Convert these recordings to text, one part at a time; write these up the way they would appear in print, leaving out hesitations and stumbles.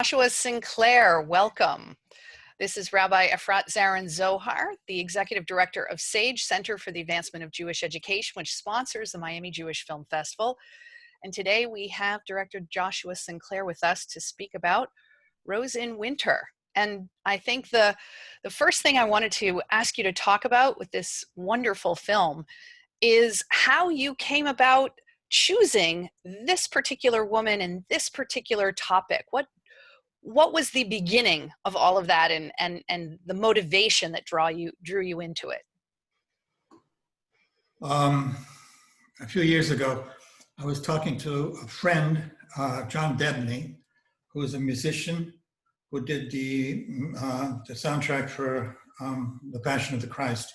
Joshua Sinclair, welcome. This is Rabbi Efrat Zarren Zohar, the Executive Director of SAGE, Center for the Advancement of Jewish Education, which sponsors the Miami Jewish Film Festival. And today we have Director Joshua Sinclair with us to speak about Rose in Winter. And I think the first thing I wanted to ask you to talk about with this wonderful film is how you came about choosing this particular woman and this particular topic. What was the beginning of all of that and the motivation that drew you into it? A few years ago, I was talking to a friend, John Debney, who is a musician who did the soundtrack for The Passion of the Christ,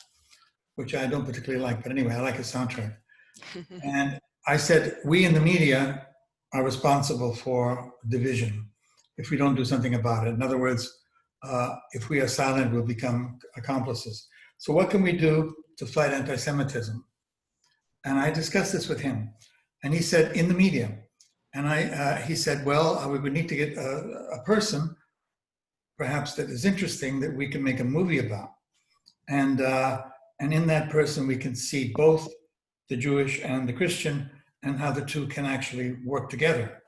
which I don't particularly like, but anyway, I like his soundtrack. And I said, we in the media are responsible for division if we don't do something about it. In other words, if we are silent, we'll become accomplices. So what can we do to fight anti-Semitism? And I discussed this with him. And he said, in the media. And he said, well, we would need to get a person, perhaps that is interesting, that we can make a movie about. And in that person, we can see both the Jewish and the Christian and how the two can actually work together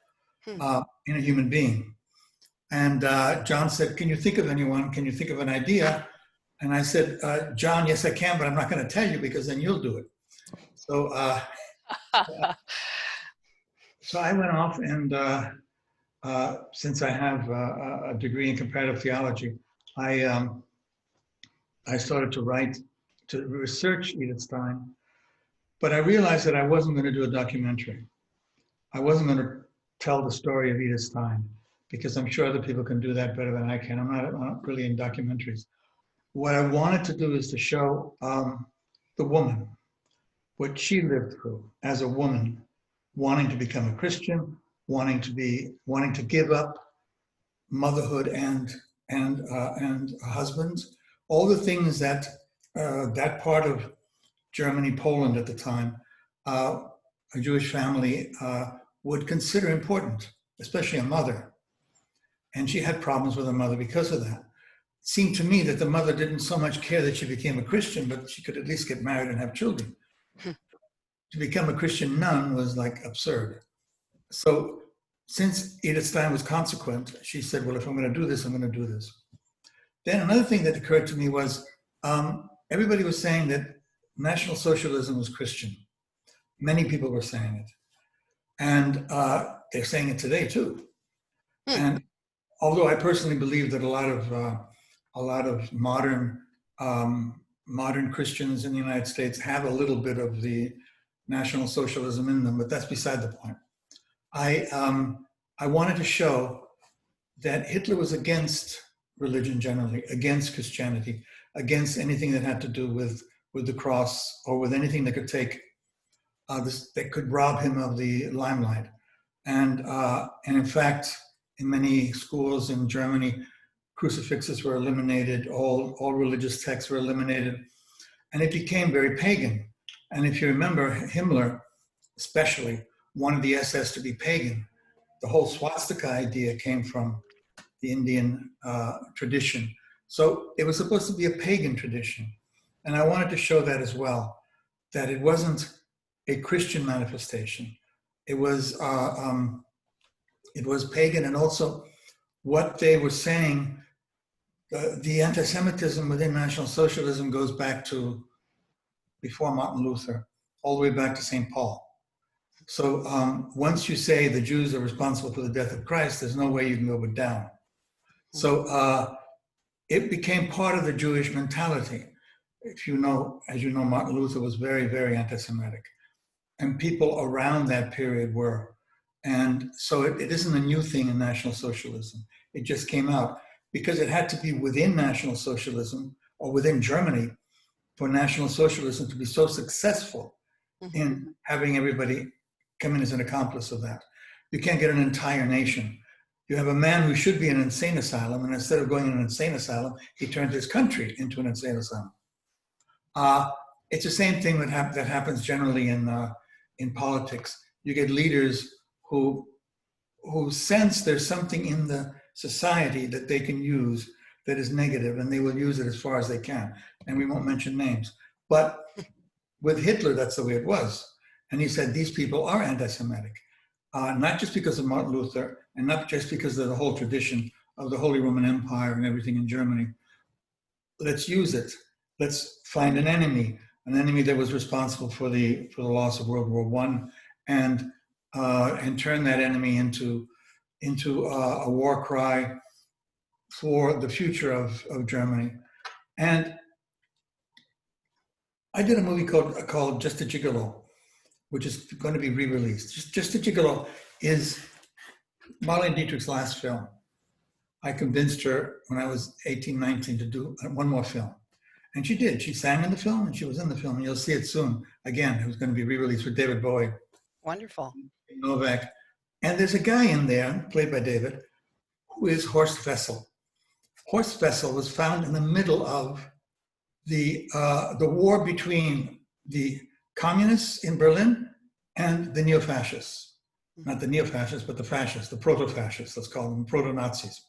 in a human being. And John said, can you think of anyone? Can you think of an idea? And I said, John, yes, I can, but I'm not going to tell you because then you'll do it. So, so I went off and since I have a degree in comparative theology, I started to research Edith Stein, but I realized that I wasn't going to do a documentary. I wasn't going to tell the story of Edith Stein, because I'm sure other people can do that better than I can. I'm not really in documentaries. What I wanted to do is to show the woman, what she lived through as a woman, wanting to become a Christian, wanting to give up motherhood and a husband, all the things that that part of Germany, Poland at the time, a Jewish family would consider important, especially a mother. And she had problems with her mother because of that. It seemed to me that the mother didn't so much care that she became a Christian, but she could at least get married and have children. To become a Christian nun was like absurd. So since Edith Stein was consequent, she said, well, if I'm going to do this, I'm going to do this. Then another thing that occurred to me was everybody was saying that National Socialism was Christian. Many people were saying it. And they're saying it today too. And although I personally believe that a lot of modern Christians in the United States have a little bit of the National Socialism in them, but that's beside the point. I wanted to show that Hitler was against religion generally, against Christianity, against anything that had to do with the cross or with anything that could take that could rob him of the limelight. And in fact, in many schools in Germany, crucifixes were eliminated, all religious texts were eliminated, and it became very pagan. And if you remember, Himmler especially wanted the SS to be pagan. The whole swastika idea came from the Indian tradition. So it was supposed to be a pagan tradition. And I wanted to show that as well, that it wasn't a Christian manifestation. It was pagan, and also what they were saying, the anti-Semitism within National Socialism goes back to before Martin Luther, all the way back to St. Paul. So once you say the Jews are responsible for the death of Christ, there's no way you can go but down. So it became part of the Jewish mentality. If you know, as you know, Martin Luther was very, very anti-Semitic. And people around that period were. And so it isn't a new thing in National Socialism. It just came out because it had to be within National Socialism or within Germany for National Socialism to be so successful in having everybody come in as an accomplice of that. You can't get an entire nation. You have a man who should be in an insane asylum, and instead of going in an insane asylum, he turned his country into an insane asylum. It's the same thing that happens generally in politics. You get leaders who sense there's something in the society that they can use that is negative, and they will use it as far as they can. And we won't mention names. But with Hitler, that's the way it was. And he said, these people are anti-Semitic, not just because of Martin Luther, and not just because of the whole tradition of the Holy Roman Empire and everything in Germany. Let's use it. Let's find an enemy that was responsible for the loss of World War I, and turn that enemy into a war cry for the future of Germany. And I did a movie called Just a Gigolo, which is going to be re-released. Just a Gigolo is Marlene Dietrich's last film. I convinced her when I was 18, 19 to do one more film. And she did. She sang in the film and she was in the film. And you'll see it soon. Again, it was going to be re-released with David Bowie. Wonderful. Novak. And there's a guy in there, played by David, who is Horst Wessel. Horst Wessel was found in the middle of the war between the communists in Berlin and the neo-fascists. Not the neo-fascists, but the fascists, the proto-fascists, let's call them, proto-Nazis.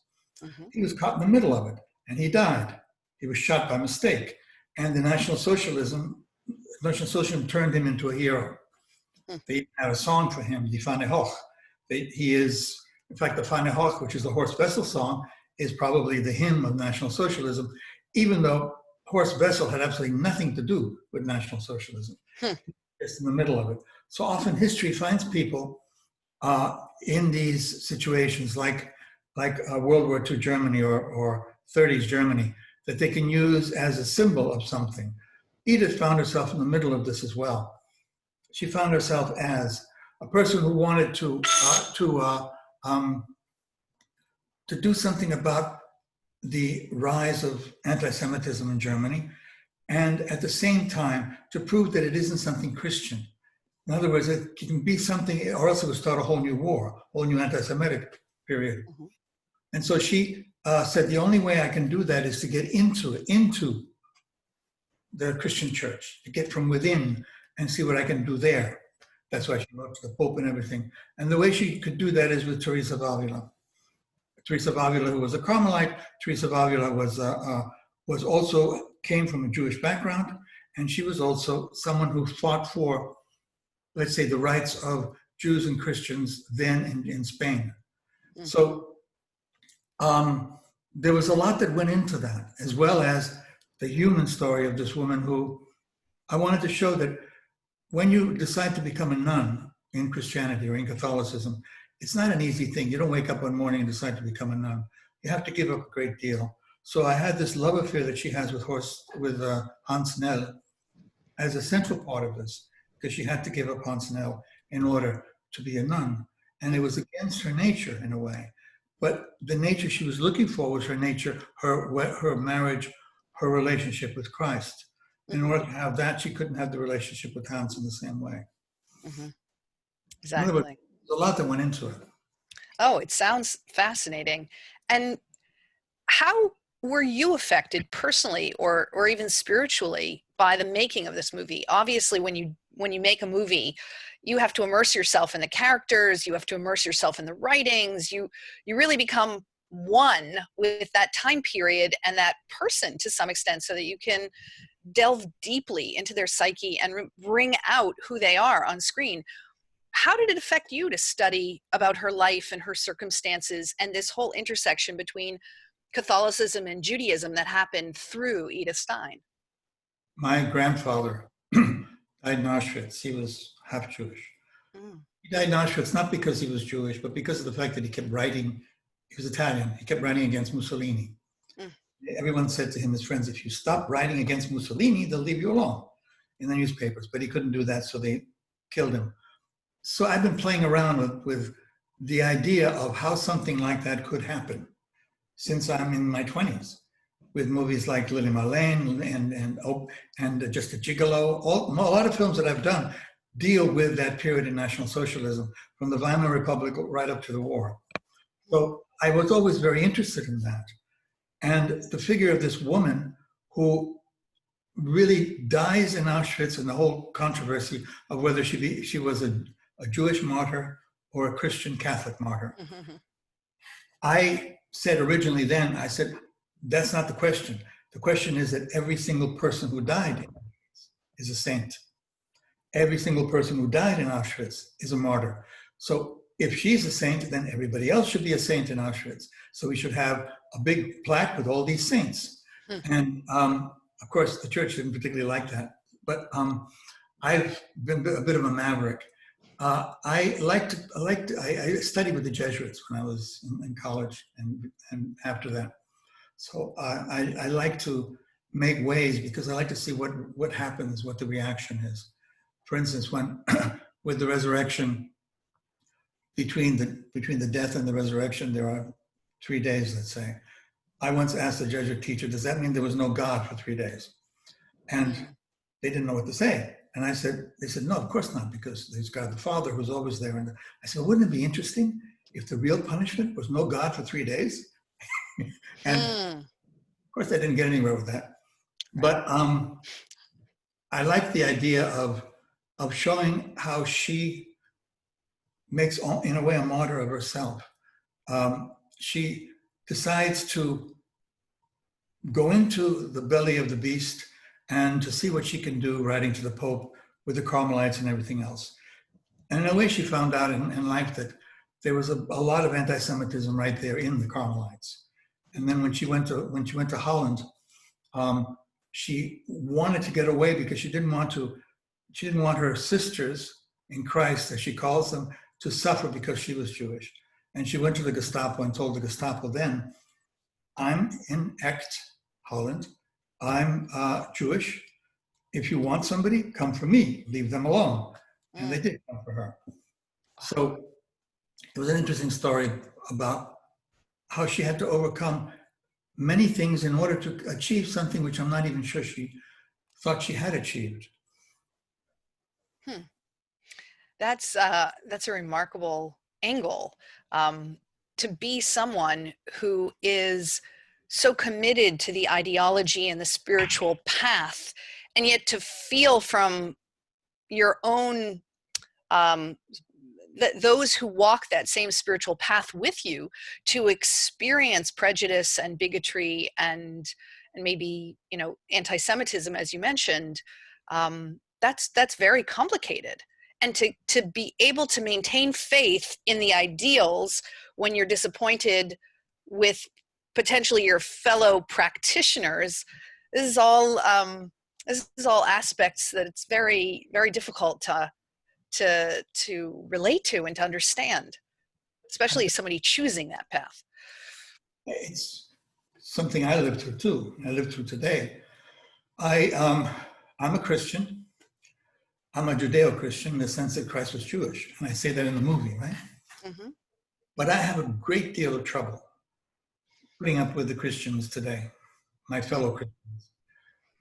Mm-hmm. He was caught in the middle of it, and he died. He was shot by mistake. And the National Socialism turned him into a hero. They had a song for him, Die Fahne Hoch. He is, in fact, the Fahne Hoch, which is the Horst Wessel song, is probably the hymn of National Socialism, even though Horst Wessel had absolutely nothing to do with National Socialism. Just in the middle of it. So often history finds people in these situations like World War II Germany or 30s Germany that they can use as a symbol of something. Edith found herself in the middle of this as well. She found herself as a person who wanted to do something about the rise of anti-Semitism in Germany, and at the same time to prove that it isn't something Christian. In other words, it can be something, or else it would start a whole new war, a whole new anti-Semitic period. Mm-hmm. And so she said, the only way I can do that is to get into the Christian church, to get from within and see what I can do there. That's why she wrote to the Pope and everything. And the way she could do that is with Teresa of Avila. Teresa of Avila, who was a Carmelite. Teresa of Avila was also came from a Jewish background, and she was also someone who fought for, let's say, the rights of Jews and Christians then in Spain. Mm-hmm. So there was a lot that went into that, as well as the human story of this woman who I wanted to show that when you decide to become a nun in Christianity or in Catholicism, it's not an easy thing. You don't wake up one morning and decide to become a nun. You have to give up a great deal. So I had this love affair that she has with Hans Nell as a central part of this, because she had to give up Hans Nell in order to be a nun. And it was against her nature in a way. But the nature she was looking for was her nature, her marriage, her relationship with Christ. In order to have that, she couldn't have the relationship with Hans in the same way. Mm-hmm. Exactly. In other words, there's a lot that went into it. Oh, it sounds fascinating. And how were you affected personally or even spiritually by the making of this movie? Obviously, when you make a movie, you have to immerse yourself in the characters, you have to immerse yourself in the writings, you really become one with that time period and that person to some extent, so that you can delve deeply into their psyche and bring out who they are on screen. How did it affect you to study about her life and her circumstances and this whole intersection between Catholicism and Judaism that happened through Edith Stein? My grandfather died in Auschwitz. He was half Jewish. Mm. He died in Auschwitz not because he was Jewish, but because of the fact that he kept writing. He was Italian. He kept writing against Mussolini. Mm. Everyone said to him, his friends, if you stop writing against Mussolini, they'll leave you alone in the newspapers. But he couldn't do that, so they killed him. So I've been playing around with the idea of how something like that could happen since I'm in my 20s, with movies like Lily Marlene and Just a Gigolo. A lot of films that I've done deal with that period in National Socialism, from the Weimar Republic right up to the war. So I was always very interested in that. And the figure of this woman who really dies in Auschwitz, and the whole controversy of whether she was a Jewish martyr or a Christian Catholic martyr. Mm-hmm. I said originally then, I said, that's not the question. The question is that every single person who died is a saint. Every single person who died in Auschwitz is a martyr. So if she's a saint, then everybody else should be a saint in Auschwitz. So we should have a big plaque with all these saints. And of course, the church didn't particularly like that. But I've been a bit of a maverick. I studied with the Jesuits when I was in college and after that. So I like to make waves because I like to see what happens, what the reaction is. For instance, when with the resurrection, between the death and the resurrection, there are 3 days, let's say. I once asked a Jesuit teacher, does that mean there was no God for 3 days? And they didn't know what to say. And they said, no, of course not, because there's God the Father who's always there. And I said, wouldn't it be interesting if the real punishment was no God for 3 days? And of course, I didn't get anywhere with that. But I like the idea of showing how she makes, in a way, a martyr of herself. She decides to go into the belly of the beast and to see what she can do, writing to the Pope with the Carmelites and everything else. And in a way, she found out in life that there was a lot of anti-Semitism right there in the Carmelites. And then when she went to Holland, she wanted to get away because she didn't want her sisters in Christ, as she calls them, to suffer because she was Jewish. And she went to the Gestapo and told the Gestapo then, I'm in Echt, Holland. I'm Jewish. If you want somebody, come for me. Leave them alone. And they did come for her. So it was an interesting story about how she had to overcome many things in order to achieve something which I'm not even sure she thought she had achieved. That's a remarkable angle, to be someone who is so committed to the ideology and the spiritual path, and yet to feel from your own, those who walk that same spiritual path with you, to experience prejudice and bigotry and maybe, anti-Semitism, as you mentioned. That's very complicated. And to be able to maintain faith in the ideals when you're disappointed with potentially your fellow practitioners, this is all aspects that it's very, very difficult to relate to and to understand, especially somebody choosing that path. It's something I lived through too. I live through today. I'm a Christian. I'm a Judeo-Christian in the sense that Christ was Jewish. And I say that in the movie, right? Mm-hmm. But I have a great deal of trouble putting up with the Christians today, my fellow Christians,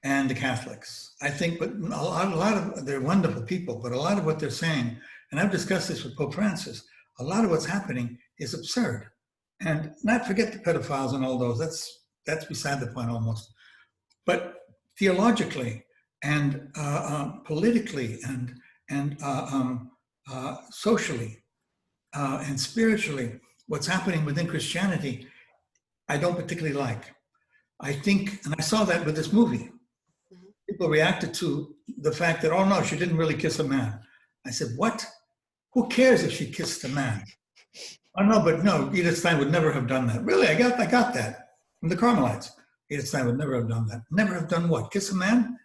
and the Catholics. I think, but a lot of, they're wonderful people, but a lot of what they're saying, and I've discussed this with Pope Francis, a lot of what's happening is absurd. And not forget the pedophiles and all those, that's beside the point almost. But theologically, and politically, and socially, and spiritually, what's happening within Christianity, I don't particularly like. I think, and I saw that with this movie. Mm-hmm. People reacted to the fact that, oh no, she didn't really kiss a man. I said, what? Who cares if she kissed a man? Oh no, but no, Edith Stein would never have done that. Really, I got that from the Carmelites. Edith Stein would never have done that. Never have done what? Kiss a man?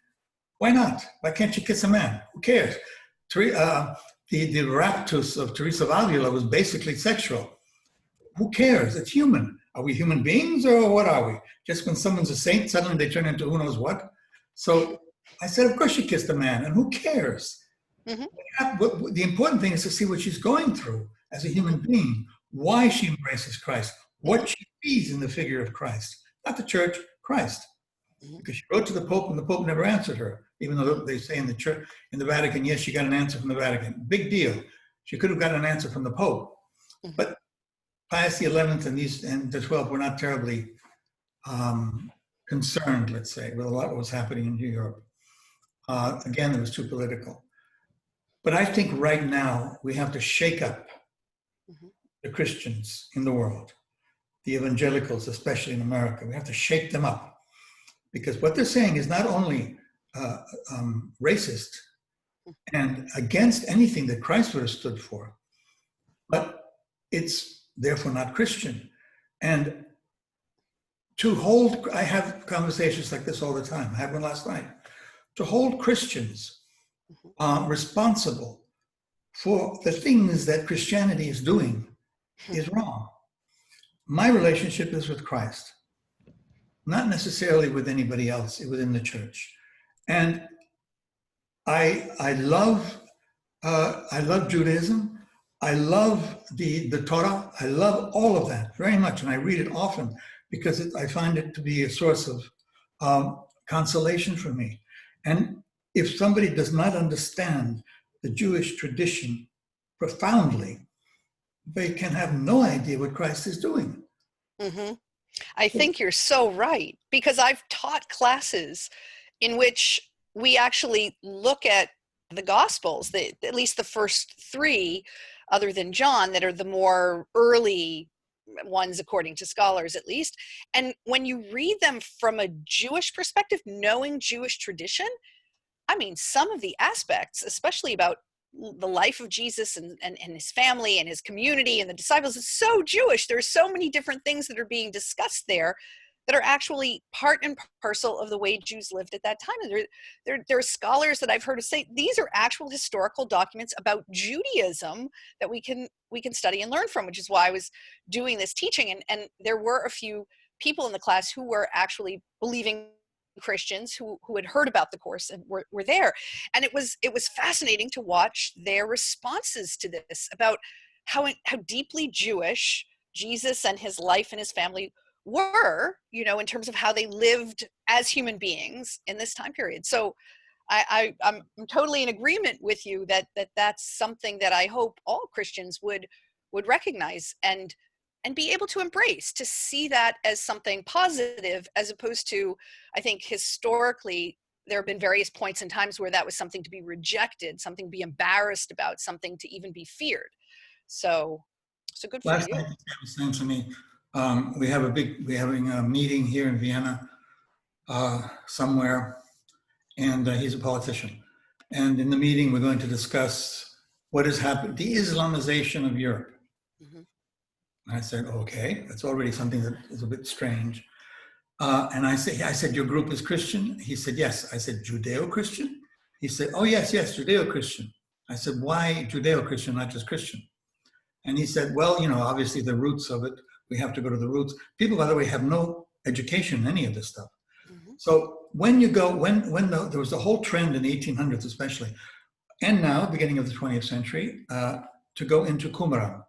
Why not? Why can't you kiss a man? Who cares? The raptus of Teresa of Avila was basically sexual. Who cares? It's human. Are we human beings or what are we? Just when someone's a saint, suddenly they turn into who knows what? So I said, of course she kissed a man, and who cares? Mm-hmm. The important thing is to see what she's going through as a human being, why she embraces Christ, what she sees in the figure of Christ, not the church, Christ. Because she wrote to the Pope and the Pope never answered her, even though they say in the church, in the Vatican, yes, she got an answer from the Vatican. Big deal. She could have gotten an answer from the Pope. Mm-hmm. But Pius XI and the 12th were not terribly concerned, let's say, with a lot of what was happening in Europe. Again, it was too political. But I think right now we have to shake up the Christians in the world. the evangelicals, especially in America. We have to shake them up, because what they're saying is not only racist and against anything that Christ would have stood for, but it's therefore not Christian. And to hold, I have conversations like this all the time. I had one last night. To hold Christians responsible for the things that Christianity is doing is wrong. My relationship is with Christ, not necessarily with anybody else within the church. And I love Judaism. I love the Torah. I love all of that very much, and I read it often because I find it to be a source of consolation for me. And if somebody does not understand the Jewish tradition profoundly, they can have no idea what Christ is doing. Mm-hmm. I think you're so right, because I've taught classes in which we actually look at the Gospels, at least the first three, other than John, that are the more early ones, according to scholars at least. And when you read them from a Jewish perspective, knowing Jewish tradition, I mean, some of the aspects, especially about the life of Jesus and his family and his community and the disciples, is so Jewish. There's so many different things that are being discussed there that are actually part and parcel of the way Jews lived at that time. And there are scholars that I've heard say these are actual historical documents about Judaism that we can study and learn from, which is why I was doing this teaching. And there were a few people in the class who were actually believing Christians who had heard about the course and were there. And it was fascinating to watch their responses to this, about how deeply Jewish Jesus and his life and his family were, in terms of how they lived as human beings in this time period. So I'm totally in agreement with you that that's something that I hope all Christians would recognize and be able to embrace, to see that as something positive, as opposed to, I think historically, there have been various points and times where that was something to be rejected, something to be embarrassed about, something to even be feared. So good for you. Last night, he was saying to me, we're having a meeting here in Vienna somewhere, and he's a politician. And in the meeting, we're going to discuss what has happened, the Islamization of Europe. Mm-hmm. I said, okay, that's already something that is a bit strange. And I said, your group is Christian? He said, yes. I said, Judeo-Christian? He said, oh, yes, Judeo-Christian. I said, why Judeo-Christian, not just Christian? And he said, well, obviously the roots of it, we have to go to the roots. People, by the way, have no education in any of this stuff. Mm-hmm. So when there was a whole trend in the 1800s especially, and now, beginning of the 20th century, to go into Qumran,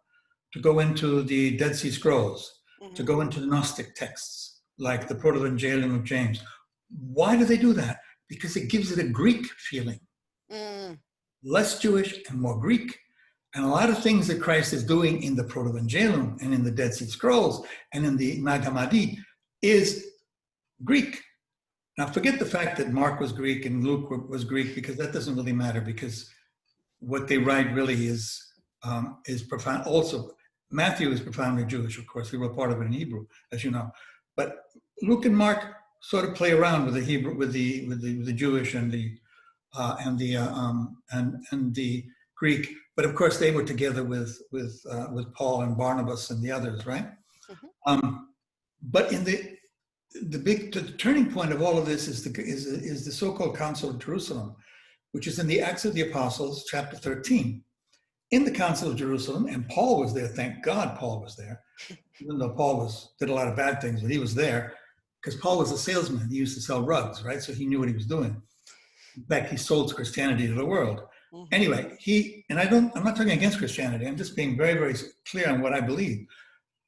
to go into the Dead Sea Scrolls, mm-hmm. to go into the Gnostic texts, like the Proto-Evangelium of James. Why do they do that? Because it gives it a Greek feeling. Mm. Less Jewish and more Greek. And a lot of things that Christ is doing in the Proto-Evangelium and in the Dead Sea Scrolls and in the Nag Hammadi is Greek. Now, forget the fact that Mark was Greek and Luke was Greek, because that doesn't really matter, because what they write really is profound. Also, Matthew is profoundly Jewish, of course. He wrote part of it in Hebrew, as you know. But Luke and Mark sort of play around with the Hebrew, with the Jewish and the Greek. But of course, they were together with Paul and Barnabas and the others, right? Mm-hmm. But in the turning point of all of this is the so-called Council of Jerusalem, which is in the Acts of the Apostles, chapter 13. In the Council of Jerusalem, and Paul was there. Thank God, Paul was there, even though Paul did a lot of bad things, but he was there because Paul was a salesman. He used to sell rugs, right? So he knew what he was doing. In fact, he sold Christianity to the world. Mm-hmm. Anyway, I'm not talking against Christianity. I'm just being very, very clear on what I believe.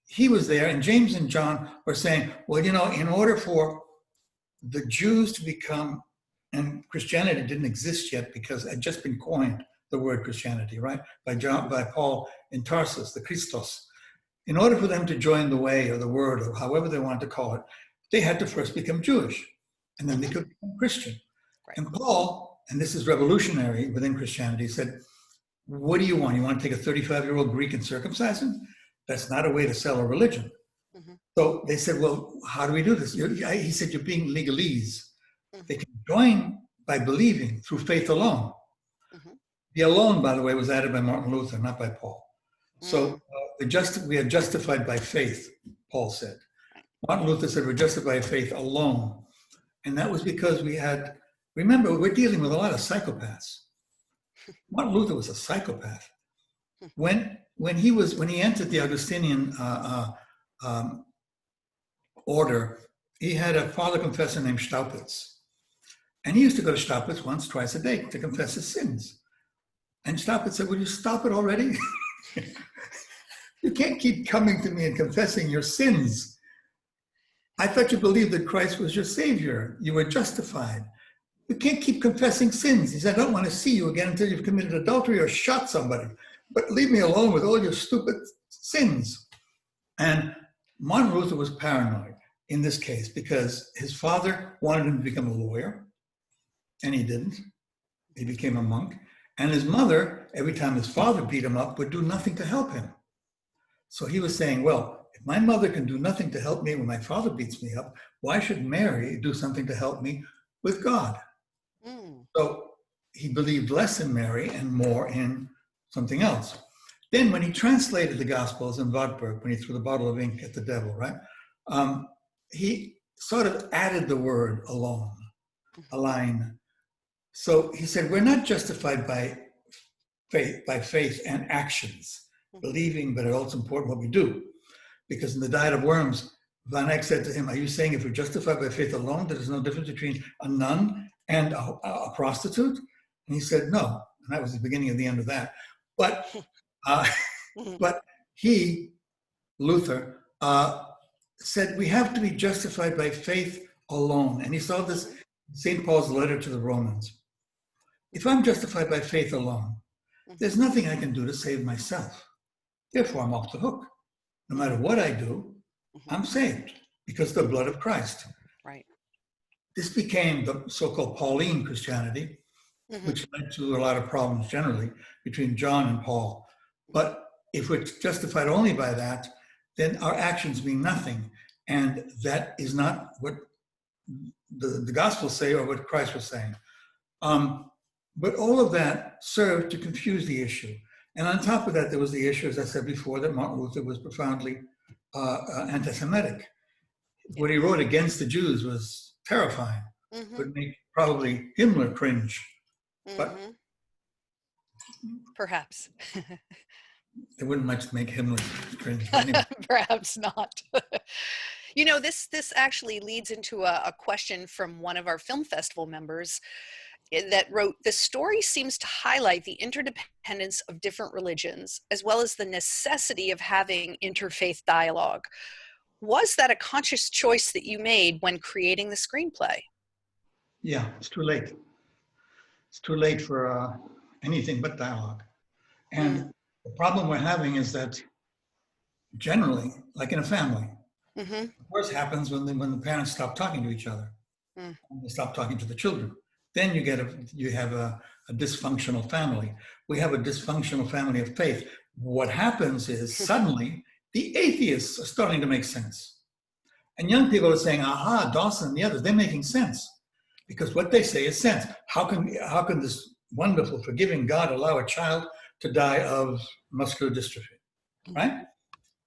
He was there, and James and John were saying, well, in order for the Jews to become, and Christianity didn't exist yet because it had just been coined, the word Christianity, right? By Paul in Tarsus, the Christos. In order for them to join the way or the word or however they wanted to call it, they had to first become Jewish, and then they could become Christian. Right. And Paul, and this is revolutionary within Christianity, said, what do you want? You want to take a 35-year-old Greek and circumcise him? That's not a way to sell a religion. Mm-hmm. So they said, well, how do we do this? He said, you're being legalese. Mm-hmm. They can join by believing through faith alone. Mm-hmm. The alone, by the way, was added by Martin Luther, not by Paul. So Mm. we are justified by faith, Paul said. Right. Martin Luther said we're justified by faith alone. And that was because remember, we're dealing with a lot of psychopaths. Martin Luther was a psychopath. When he entered the Augustinian order, he had a father confessor named Staupitz. And he used to go to Staupitz once, twice a day to confess his sins. And Staupitz said, will you stop it already? You can't keep coming to me and confessing your sins. I thought you believed that Christ was your savior. You were justified. You can't keep confessing sins. He said, I don't want to see you again until you've committed adultery or shot somebody. But leave me alone with all your stupid sins. And Martin Luther was paranoid in this case because his father wanted him to become a lawyer, and he didn't. He became a monk. And his mother, every time his father beat him up, would do nothing to help him. So he was saying, well, if my mother can do nothing to help me when my father beats me up, why should Mary do something to help me with God? Mm. So he believed less in Mary and more in something else. Then when he translated the Gospels in Wartburg, when he threw the bottle of ink at the devil, right? He sort of added the word alone, align. So he said, we're not justified by faith and actions, believing, but it's also important what we do. Because in the Diet of Worms, Van Eyck said to him, are you saying if we're justified by faith alone, that there's no difference between a nun and a prostitute? And he said, no. And that was the beginning of the end of that. But Luther, said we have to be justified by faith alone. And he saw this in St. Paul's letter to the Romans. If I'm justified by faith alone, there's nothing I can do to save myself. Therefore, I'm off the hook. No matter what I do, I'm saved because of the blood of Christ. Right. This became the so-called Pauline Christianity, which led to a lot of problems generally between John and Paul. But if we're justified only by that, then our actions mean nothing. And that is not what the Gospels say or what Christ was saying. But all of that served to confuse the issue. And on top of that, there was the issue, as I said before, that Martin Luther was profoundly anti-Semitic. What he wrote against the Jews was terrifying. Would make probably Himmler cringe. But perhaps. It wouldn't much make Himmler cringe. Anyway. Perhaps not. You know, this actually leads into a question from one of our film festival members that wrote, the story seems to highlight the interdependence of different religions, as well as the necessity of having interfaith dialogue. Was that a conscious choice that you made when creating the screenplay? Yeah, it's too late. It's too late for anything but dialogue. And the problem we're having is that generally, like in a family, divorce happens when the parents stop talking to each other. And they stop talking to the children. Then you have a dysfunctional family. We have a dysfunctional family of faith. What happens is suddenly the atheists are starting to make sense. And young people are saying, aha, Dawson and the others, they're making sense. Because what they say is sense. How can this wonderful, forgiving God allow a child to die of muscular dystrophy, right?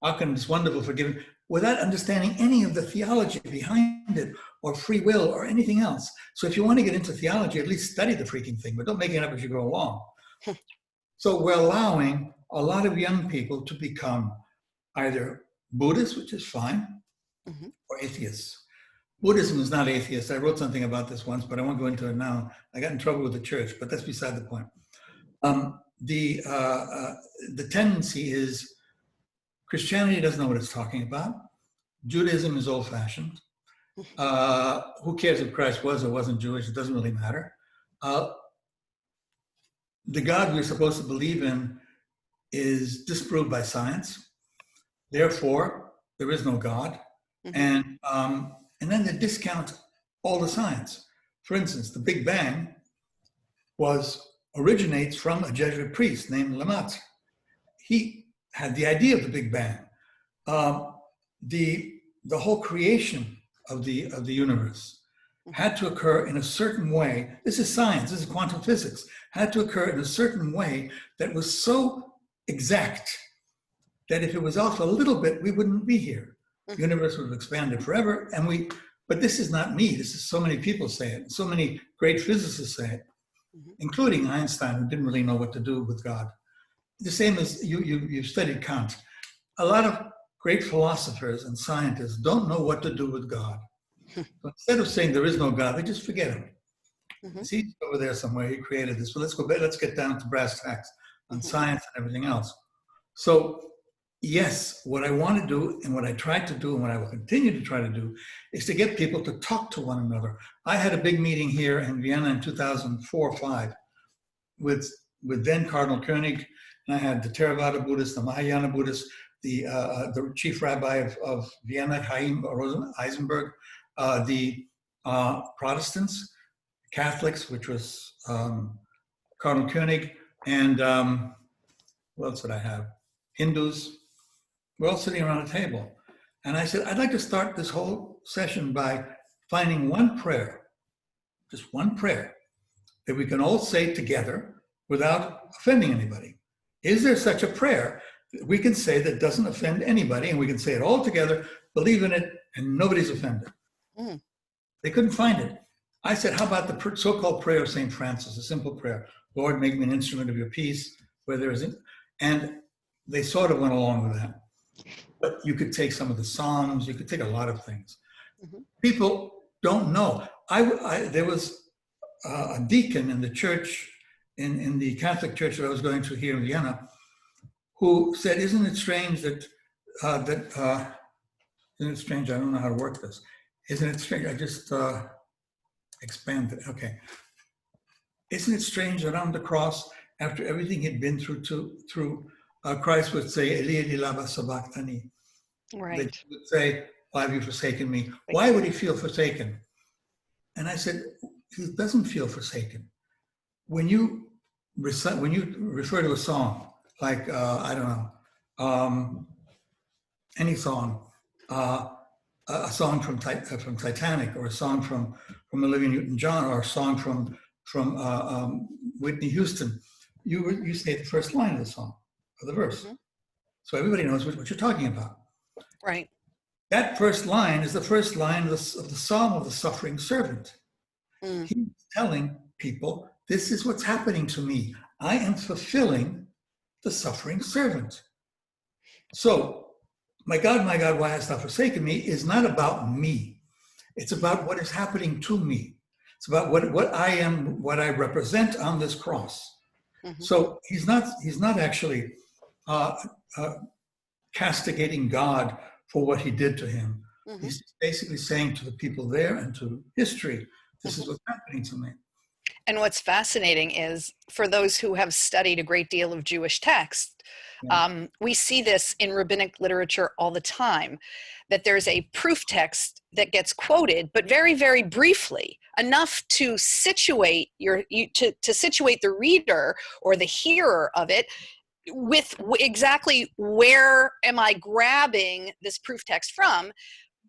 How can this wonderful, forgiving, without understanding any of the theology behind it, or free will, or anything else. So if you want to get into theology, at least study the freaking thing, but don't make it up as you go along. So we're allowing a lot of young people to become either Buddhists, which is fine, or atheists. Buddhism is not atheist. I wrote something about this once, but I won't go into it now. I got in trouble with the church, but that's beside the point. The tendency is Christianity doesn't know what it's talking about. Judaism is old-fashioned. Who cares if Christ was or wasn't Jewish? It doesn't really matter. The God we're supposed to believe in is disproved by science. Therefore, there is no God. And then they discount all the science. For instance, the Big Bang originates from a Jesuit priest named Lemaitre. He had the idea of the Big Bang. the whole creation of the universe had to occur in a certain way. This is science, this is quantum physics, had to occur in a certain way that was so exact that if it was off a little bit, we wouldn't be here. The universe would have expanded forever. But this is not me. This is so many people say it. So many great physicists say it, including Einstein, who didn't really know what to do with God. The same as you've studied Kant. A lot of great philosophers and scientists don't know what to do with God. So instead of saying there is no God, they just forget him. He's over there somewhere. He created this. But let's go back. Let's get down to brass tacks on science and everything else. So yes, what I want to do and what I tried to do and what I will continue to try to do is to get people to talk to one another. I had a big meeting here in Vienna in 2004 or 5 with then Cardinal Koenig, and I had the Theravada Buddhists, the Mahayana Buddhists, the chief rabbi of Vienna, Chaim Eisenberg, the Protestants, Catholics, which was Cardinal Koenig, and what else did I have? Hindus. We're all sitting around a table. And I said, I'd like to start this whole session by finding one prayer, just one prayer, that we can all say together without offending anybody. Is there such a prayer that we can say that doesn't offend anybody, and we can say it all together, believe in it, and nobody's offended? They couldn't find it. I said, how about the so-called prayer of St. Francis, a simple prayer? Lord, make me an instrument of your peace, where there isn't. And they sort of went along with that. But you could take some of the Psalms, you could take a lot of things. People don't know. There was a deacon in the church, in the Catholic church that I was going to here in Vienna, who said, isn't it strange that, isn't it strange, I don't know how to work this. Isn't it strange, I just expanded, okay. Isn't it strange that on the cross, after everything he'd been through, Christ would say, Eli, Eli, lama sabachthani. Right. That he would say, why have you forsaken me? Why would he feel forsaken? And I said, he doesn't feel forsaken. When you refer to a song, like, I don't know, any song, a song from Titanic, or a song from Olivia Newton-John, or a song from Whitney Houston, you say the first line of the song, or the verse. So everybody knows what you're talking about. Right. That first line is the first line of the Psalm of the suffering servant. He's telling people, this is what's happening to me. I am fulfilling the suffering servant. So, my God, why hast thou forsaken me, is not about me. It's about what is happening to me. It's about what I am, what I represent on this cross. So he's not actually castigating God for what he did to him. He's basically saying to the people there and to history, this is what's happening to me. And what's fascinating is, for those who have studied a great deal of Jewish text, we see this in rabbinic literature all the time, that there's a proof text that gets quoted, but very, very briefly, enough to situate to situate the reader or the hearer of it with exactly where am I grabbing this proof text from.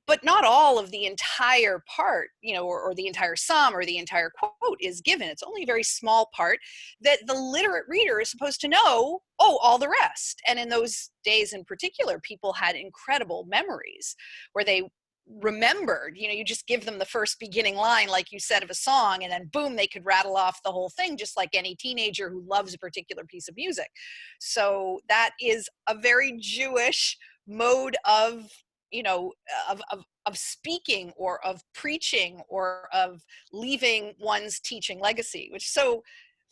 But not all of the entire part, or the entire psalm or the entire quote is given. It's only a very small part that the literate reader is supposed to know, all the rest. And in those days in particular, people had incredible memories where they remembered, you just give them the first beginning line, like you said, of a song, and then boom, they could rattle off the whole thing, just like any teenager who loves a particular piece of music. So that is a very Jewish mode of speaking, or of preaching, or of leaving one's teaching legacy, which is so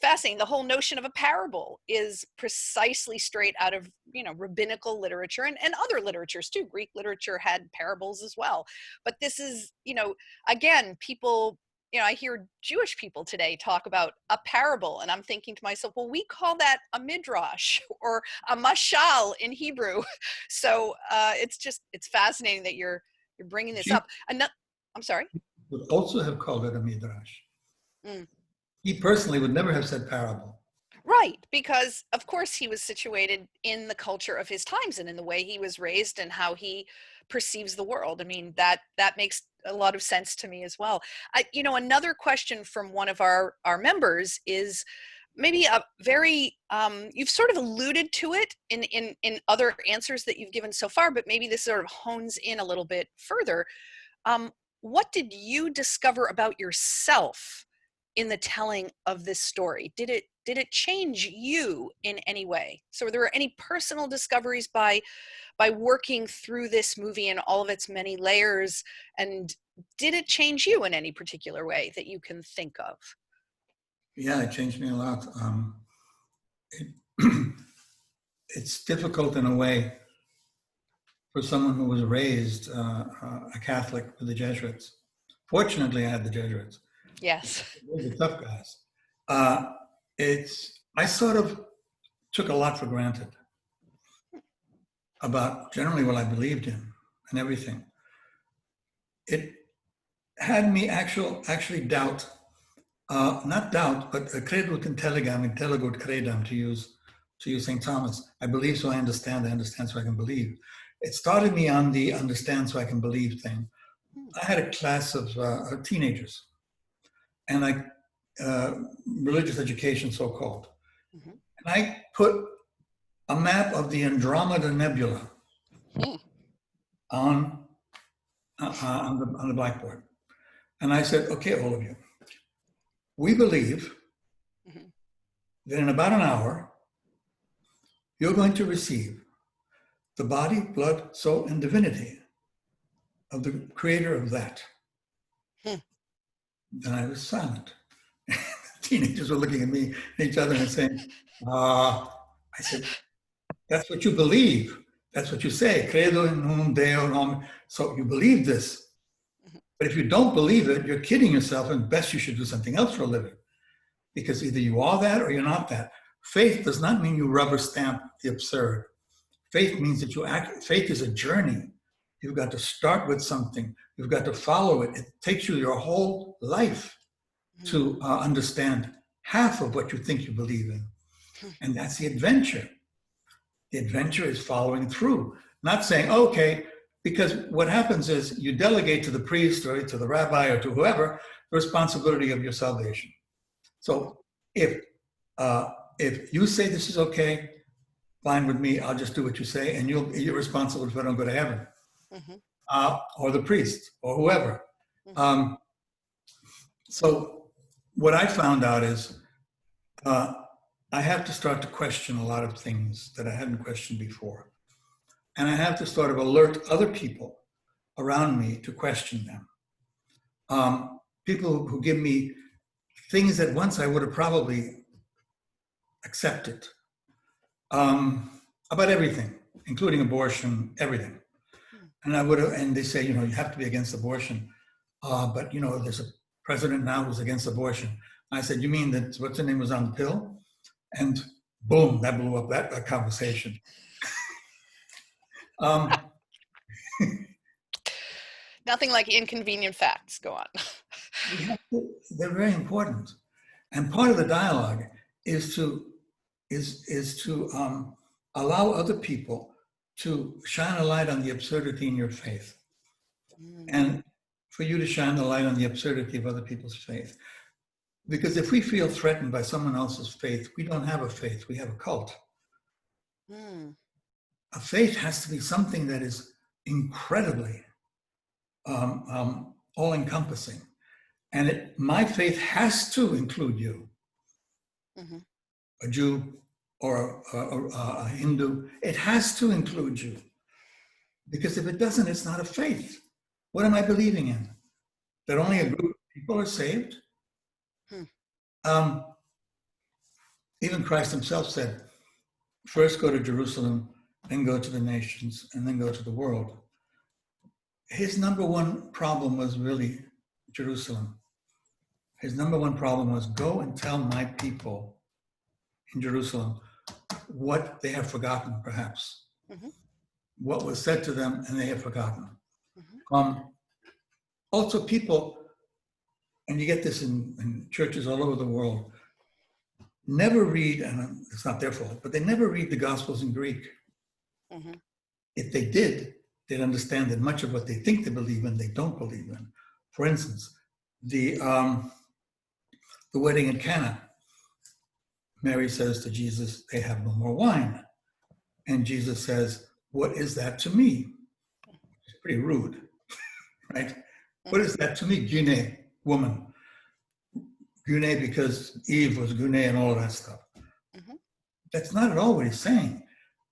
fascinating. The whole notion of a parable is precisely straight out of, rabbinical literature and other literatures too. Greek literature had parables as well. But this is, again, people, I hear Jewish people today talk about a parable, and I'm thinking to myself, well, we call that a midrash or a mashal in Hebrew. So it's fascinating that you're bringing this up. I'm sorry? Would also have called it a midrash. He personally would never have said parable. Right, because of course he was situated in the culture of his times and in the way he was raised and how he perceives the world. I mean, that makes a lot of sense to me as well. Another question from one of our members is maybe a very, you've sort of alluded to it in other answers that you've given so far, but maybe this sort of hones in a little bit further. What did you discover about yourself in the telling of this story? Did it change you in any way? So were there any personal discoveries by working through this movie and all of its many layers, and did it change you in any particular way that you can think of? Yeah, it changed me a lot. It's difficult in a way for someone who was raised a Catholic with the Jesuits. Fortunately, I had the Jesuits. Yes. They were tough guys. I sort of took a lot for granted about generally what I believed in and everything. It had me actually doubt, not doubt, but credut intelligam, intelligut credam, to use St. Thomas. I believe so I understand so I can believe. It started me on the understand so I can believe thing. I had a class of teenagers, and religious education, so-called. Mm-hmm. And I put a map of the Andromeda Nebula on the blackboard. And I said, okay, all of you, we believe that in about an hour, you're going to receive the body, blood, soul, and divinity of the creator of that. And I was silent. Teenagers were looking at me and each other and saying, I said, that's what you believe. That's what you say. Credo in unum Deo nom. So you believe this. But if you don't believe it, you're kidding yourself, and best you should do something else for a living. Because either you are that or you're not that. Faith does not mean you rubber stamp the absurd. Faith means that you act. Faith is a journey. You've got to start with something. You've got to follow it. It takes you your whole life to understand half of what you think you believe in. And that's the adventure. The adventure is following through, not saying, okay, because what happens is you delegate to the priest or to the rabbi or to whoever the responsibility of your salvation. So if you say this is okay, fine with me, I'll just do what you say, and you're responsible if I don't go to heaven. Or the priest or whoever. So what I found out is I have to start to question a lot of things that I hadn't questioned before. And I have to sort of alert other people around me to question them. People who give me things that once I would have probably accepted about everything, including abortion, everything. And they say, you have to be against abortion. But, there's a president now who's against abortion. I said, you mean that what's her name was on the pill? And boom, that blew up that conversation. Nothing like inconvenient facts. Go on. They're very important. And part of the dialogue is to allow other people to shine a light on the absurdity in your faith. And for you to shine the light on the absurdity of other people's faith. Because if we feel threatened by someone else's faith, we don't have a faith, we have a cult. A faith has to be something that is incredibly all-encompassing. And my faith has to include you. A Jew or a Hindu, it has to include you. Because if it doesn't, it's not a faith. What am I believing in? That only a group of people are saved? Even Christ himself said, first go to Jerusalem, then go to the nations, and then go to the world. His number one problem was really Jerusalem. His number one problem was go and tell my people in Jerusalem what they have forgotten, perhaps. What was said to them and they have forgotten. Also people, and you get this in churches all over the world, never read, and it's not their fault, but they never read the Gospels in Greek. If they did, they'd understand that much of what they think they believe in, they don't believe in. For instance, the wedding in Cana, Mary says to Jesus, they have no more wine. And Jesus says, what is that to me? It's pretty rude, right? What is that to me? Gune, woman. Gune because Eve was Gune and all of that stuff. That's not at all what he's saying.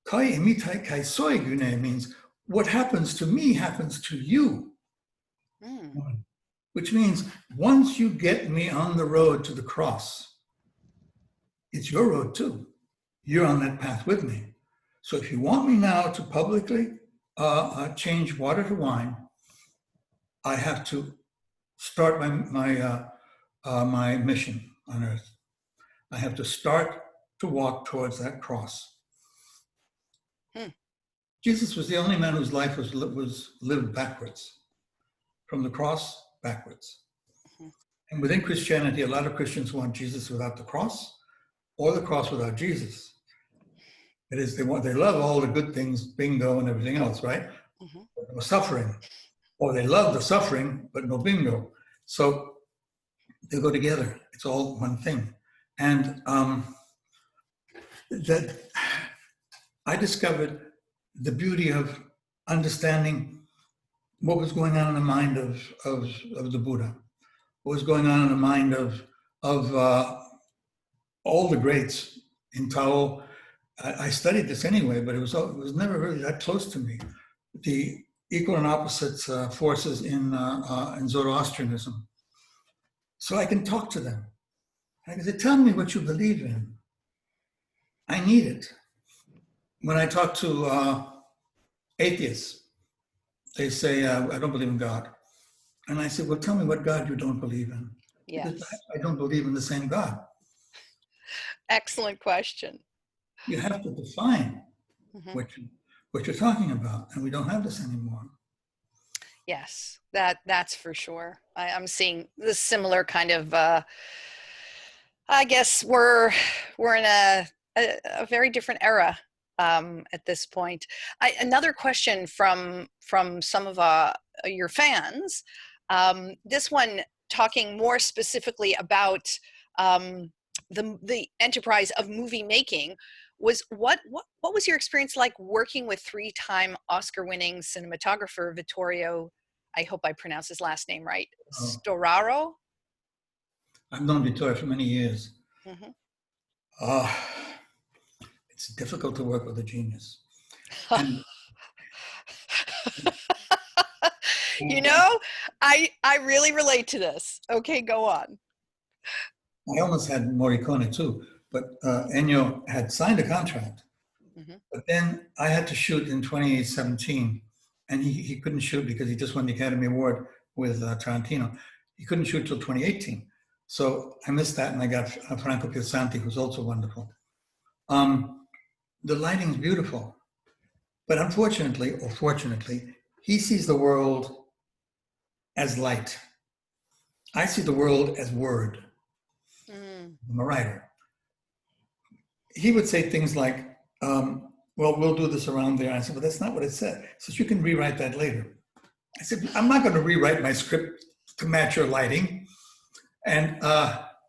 Kai imitai kai soy Gune means what happens to me happens to you. Which means once you get me on the road to the cross, it's your road too. You're on that path with me. So if you want me now to publicly change water to wine, I have to start my mission on earth. I have to start to walk towards that cross. Jesus was the only man whose life was lived backwards, from the cross backwards. And within Christianity, a lot of Christians want Jesus without the cross, or the cross without Jesus. It is, they love all the good things, bingo and everything else, right? No suffering. Or they love the suffering, but no bingo. So they go together. It's all one thing. And that I discovered the beauty of understanding what was going on in the mind of the Buddha, what was going on in the mind of all the greats in Tao. I studied this anyway, but it was never really that close to me. The equal and opposites forces in Zoroastrianism. So I can talk to them. I can say, tell me what you believe in. I need it. When I talk to atheists, they say, I don't believe in God. And I say, well, tell me what God you don't believe in. Yes. Because I don't believe in the same God. Excellent question. You have to define what you're talking about, and we don't have this anymore. Yes, that's for sure. I'm seeing this similar kind of, I guess we're in a very different era at this point. Another question from some of your fans, this one talking more specifically about the enterprise of movie making, was what was your experience like working with 3-time Oscar-winning cinematographer Vittorio, I hope I pronounced his last name right, Storaro? I've known Vittorio for many years. It's difficult to work with a genius. And, you know, I really relate to this. Okay, go on. I almost had Morricone too, but Ennio had signed a contract. But then I had to shoot in 2017, and he couldn't shoot because he just won the Academy Award with Tarantino. He couldn't shoot till 2018. So I missed that, and I got Franco Piasanti, who's also wonderful. The lighting's beautiful, but unfortunately, or fortunately, he sees the world as light. I see the world as word. I'm a writer. He would say things like, well, we'll do this around there. I said, well, that's not what it said. He says, you can rewrite that later. I said, I'm not going to rewrite my script to match your lighting. And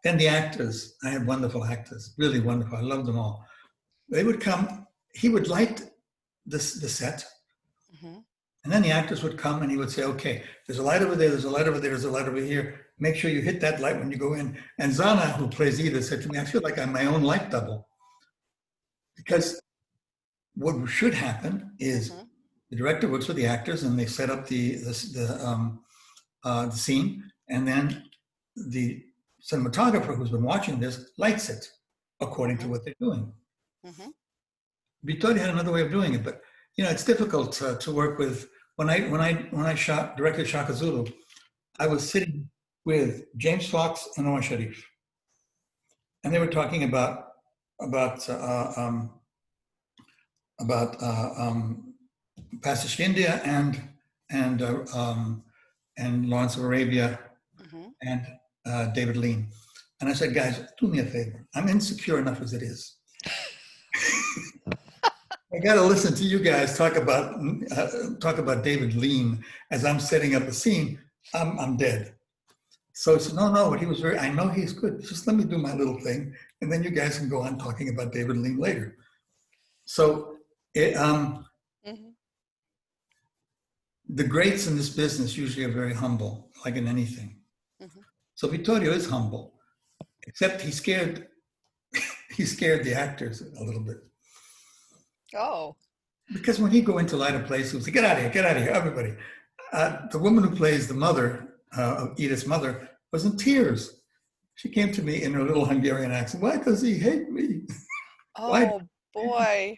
then the actors, I had wonderful actors, really wonderful. I loved them all. They would come, he would light the set, and then the actors would come and he would say, okay, there's a light over there, there's a light over there, there's a light over here. Make sure you hit that light when you go in. And Zana, who plays Edith, said to me, I feel like I'm my own light double. Because what should happen is the director works with the actors and they set up the scene, and then the cinematographer who's been watching this lights it according to what they're doing. Vittorio had another way of doing it, but you know, it's difficult to work with. When I directed Shaka Zulu, I was sitting with James Fox and Omar Sharif, and they were talking about Passage to India and Lawrence of Arabia and David Lean. And I said, guys, do me a favor. I'm insecure enough as it is. I got to listen to you guys talk about David Lean as I'm setting up a scene. I'm dead. So it's no. He was I know he's good. Just let me do my little thing, and then you guys can go on talking about David Lean later. So the greats in this business usually are very humble, like in anything. So Vittorio is humble, except he scared the actors a little bit. Oh. Because when he go into lighter places, he would say, get out of here, everybody. The woman who plays the mother, Edith's mother, was in tears. She came to me in her little Hungarian accent. Why does he hate me? Oh, boy.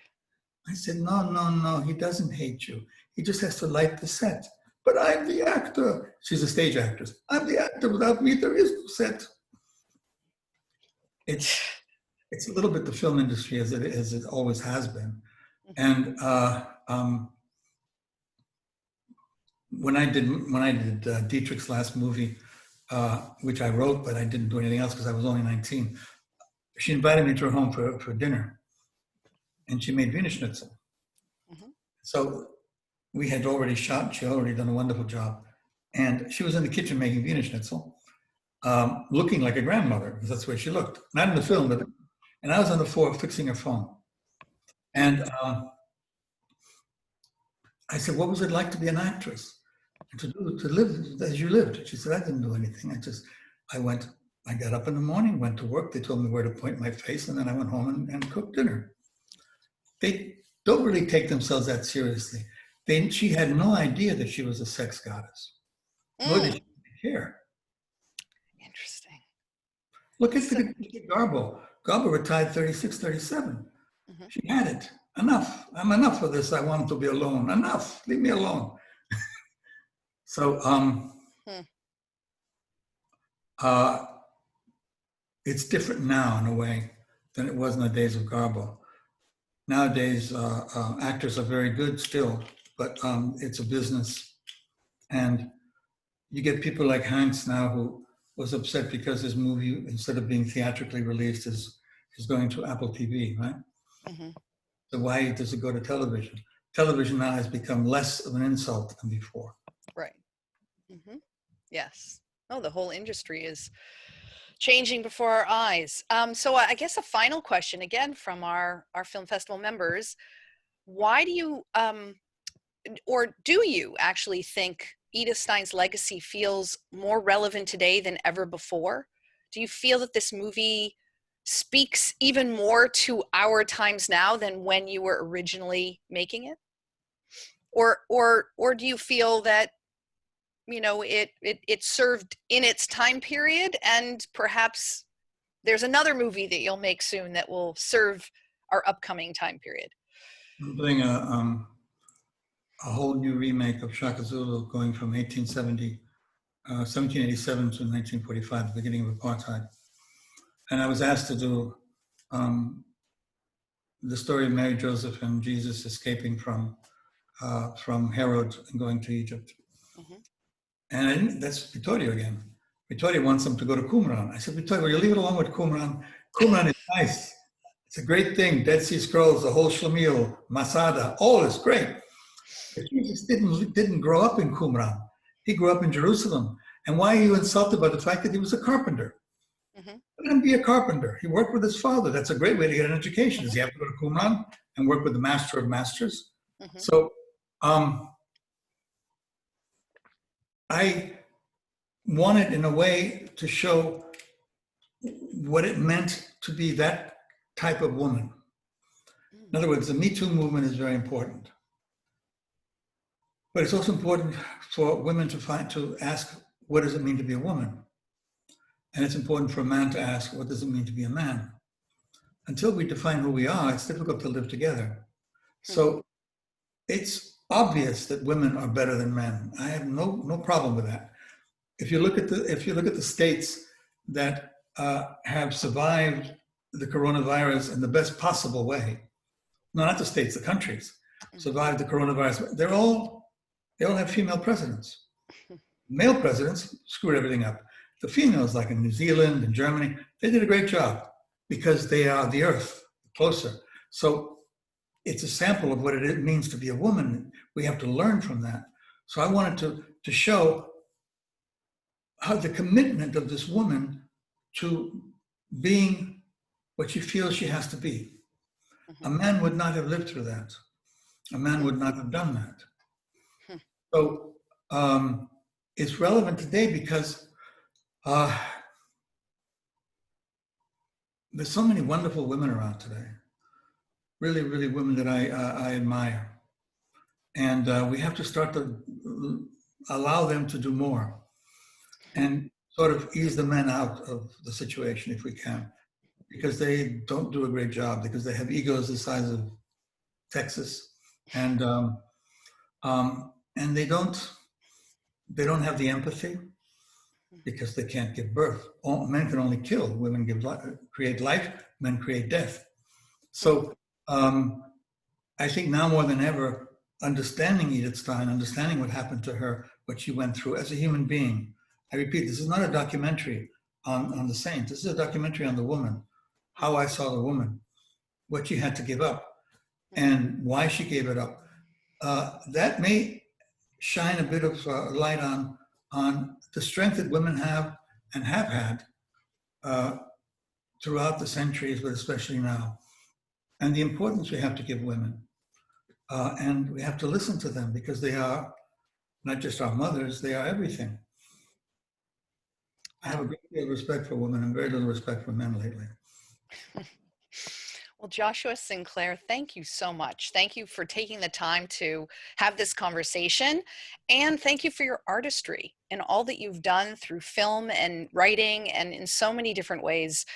I said, no, he doesn't hate you. He just has to light the set. But I'm the actor. She's a stage actress. I'm the actor. Without me, there is no set. It's a little bit the film industry as it always has been. And when I did Dietrich's last movie, which I wrote, but I didn't do anything else because I was only 19, she invited me to her home for dinner, and she made Wiener Schnitzel. So we had already shot. She had already done a wonderful job, and she was in the kitchen making Wiener Schnitzel, looking like a grandmother, because that's the way she looked. Not in the film, but and I was on the floor fixing her phone. And I said, what was it like to be an actress? And to live as you lived? She said, I didn't do anything. I got up in the morning, went to work. They told me where to point my face, and then I went home and cooked dinner. They don't really take themselves that seriously. She had no idea that she was a sex goddess. Nor did she care. Interesting. Look at Garbo. Garbo retired 36, 37. She had it. Enough. I'm enough of this. I want to be alone. Enough. Leave me alone. So it's different now in a way than it was in the days of Garbo. Nowadays, actors are very good still, but it's a business. And you get people like Hanks now, who was upset because his movie, instead of being theatrically released, is going to Apple TV, right? So why does it go to television? Television now has become less of an insult than before. Right. Yes. Oh, the whole industry is changing before our eyes. So I guess a final question, again, from our film festival members. Why do you, or do you actually think Edith Stein's legacy feels more relevant today than ever before? Do you feel that this movie speaks even more to our times now than when you were originally making it? Or do you feel that, you know, it served in its time period, and perhaps there's another movie that you'll make soon that will serve our upcoming time period? I'm doing a whole new remake of Shaka Zulu, going from 1787 to 1945, the beginning of apartheid. And I was asked to do the story of Mary, Joseph, and Jesus escaping from Herod and going to Egypt. And that's Vittorio again. Vittorio wants them to go to Qumran. I said, Vittorio, will you leave it alone with Qumran? Qumran is nice. It's a great thing. Dead Sea Scrolls, the whole Shlemiel, Masada, all is great. But Jesus didn't grow up in Qumran. He grew up in Jerusalem. And why are you insulted by the fact that he was a carpenter? Let him be a carpenter. He worked with his father. That's a great way to get an education. Does he have to go to Qumran and work with the master of masters? So I wanted, in a way, to show what it meant to be that type of woman. In other words, the Me Too movement is very important. But it's also important for women to ask, what does it mean to be a woman? And it's important for a man to ask, what does it mean to be a man? Until we define who we are, it's difficult to live together. So it's obvious that women are better than men. I have no problem with that. If you look at the states that have survived the coronavirus in the best possible way, no, not the states, the countries survived the coronavirus. They all have female presidents. Male presidents screwed everything up. The females, like in New Zealand and Germany, they did a great job because they are the earth, closer. So it's a sample of what it means to be a woman. We have to learn from that. So I wanted to show how the commitment of this woman to being what she feels she has to be. A man would not have lived through that. A man would not have done that. So it's relevant today because there's so many wonderful women around today. Really, really women that I admire. And we have to start to allow them to do more and sort of ease the men out of the situation if we can, because they don't do a great job, because they have egos the size of Texas, and they don't have the empathy because they can't give birth. Men can only kill. Women create life. Men create death. So I think now more than ever, understanding Edith Stein, understanding what happened to her, what she went through as a human being. I repeat, this is not a documentary on the saint. This is a documentary on the woman, how I saw the woman, what she had to give up, and why she gave it up. That may shine a bit of light on the strength that women have and have had throughout the centuries, but especially now, and the importance we have to give women. And we have to listen to them because they are not just our mothers, they are everything. I have a great deal of respect for women and very little respect for men lately. Well, Joshua Sinclair, thank you so much. Thank you for taking the time to have this conversation, and thank you for your artistry and all that you've done through film and writing and in so many different ways.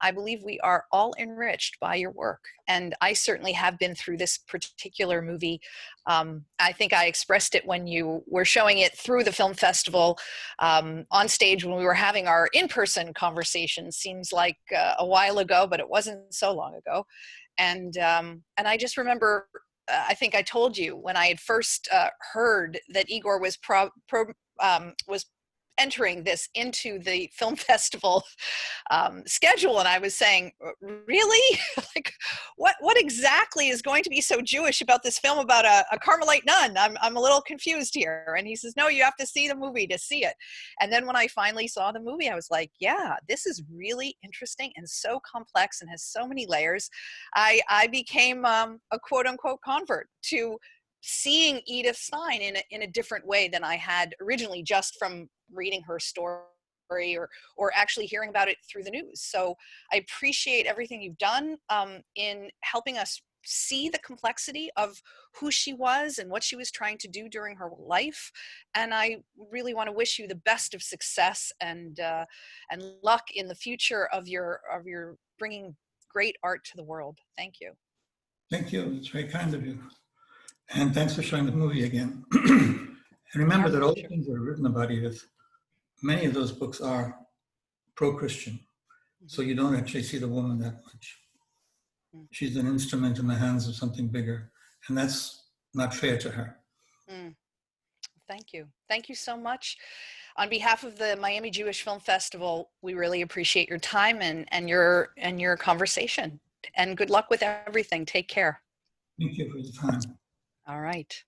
I believe we are all enriched by your work, and I certainly have been through this particular movie. I think I expressed it when you were showing it through the film festival on stage when we were having our in-person conversation. Seems like a while ago, but it wasn't so long ago. And I just remember, I think I told you when I had first heard that Igor was entering this into the film festival schedule, and I was saying, really? Like, what exactly is going to be so Jewish about this film about a Carmelite nun? I'm a little confused here. And he says, no, you have to see the movie to see it. And then when I finally saw the movie, I was like, yeah, this is really interesting and so complex and has so many layers. I became a quote unquote convert to seeing Edith Stein in a different way than I had originally, just from reading her story or actually hearing about it through the news. So I appreciate everything you've done in helping us see the complexity of who she was and what she was trying to do during her life. And I really want to wish you the best of success and luck in the future of your bringing great art to the world. Thank you. Thank you. It's very kind of you. And thanks for showing the movie again. And remember that all the things that are written about Edith, many of those books are pro-Christian. So you don't actually see the woman that much. She's an instrument in the hands of something bigger. And that's not fair to her. Thank you. Thank you so much. On behalf of the Miami Jewish Film Festival, we really appreciate your time and your conversation. And good luck with everything. Take care. Thank you for your time. All right.